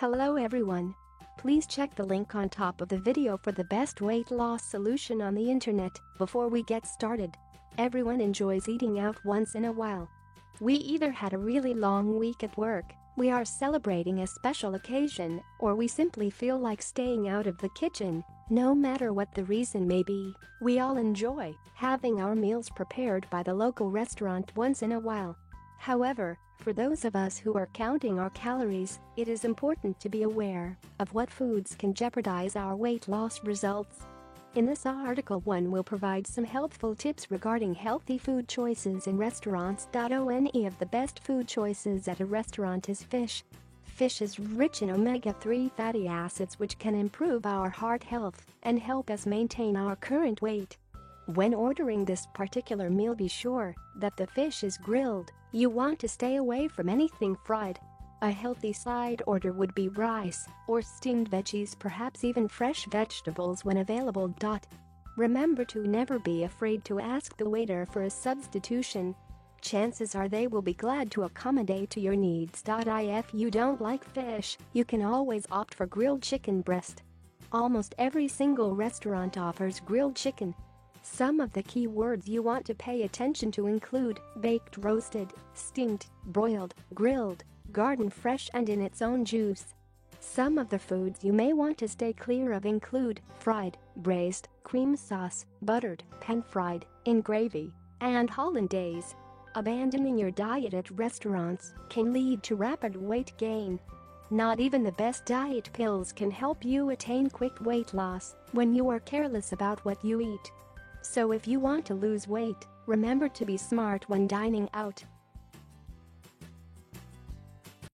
Hello everyone. Please check the link on top of the video for the best weight loss solution on the internet. Before we get started, everyone enjoys eating out once in a while. We either had a really long week at work, we are celebrating a special occasion, or we simply feel like staying out of the kitchen. No matter what the reason may be, we all enjoy having our meals prepared by the local restaurant once in a while. However, for those of us who are counting our calories, it is important to be aware of what foods can jeopardize our weight loss results. In this article, one will provide some helpful tips regarding healthy food choices in restaurants. One of the best food choices at a restaurant is fish. Fish is rich in omega-3 fatty acids which can improve our heart health and help us maintain our current weight. When ordering this particular meal, be sure that the fish is grilled. You want to stay away from anything fried. A healthy side order would be rice or steamed veggies, perhaps even fresh vegetables when available. Remember to never be afraid to ask the waiter for a substitution. Chances are they will be glad to accommodate to your needs. If you don't like fish, you can always opt for grilled chicken breast. Almost every single restaurant offers grilled chicken. Some of the key words you want to pay attention to include baked, roasted, steamed, broiled, grilled, garden fresh, and in its own juice. Some of the foods you may want to stay clear of include fried, braised, cream sauce, buttered, pan-fried, in gravy, and hollandaise. Abandoning your diet at restaurants can lead to rapid weight gain. Not even the best diet pills can help you attain quick weight loss when you are careless about what you eat. So if you want to lose weight, remember to be smart when dining out.